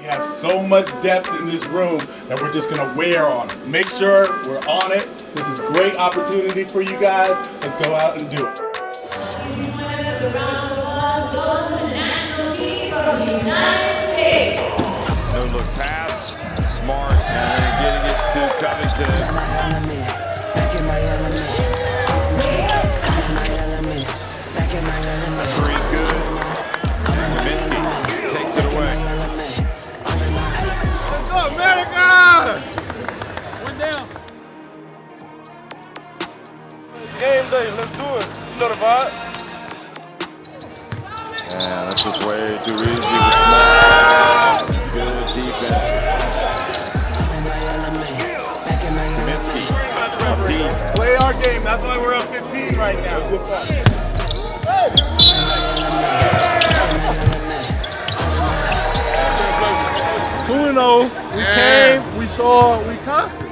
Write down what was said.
We have so much depth in this room that we're just going to wear on it. Make sure we're on it. This is a great opportunity for you guys. Let's go out and do it. The round of applause to welcome the national team from the United States. No look pass, smart, and getting it to Covington. Three's good. And Kaminsky takes it away. Let's go, America! One down. Game day, let's do it. You know the vibe. Yeah, this was way too easy with Smart. Good defense. Kaminsky up deep. Play our game, that's why we're up 15 right now. 2-0, we came, we saw, we conquered.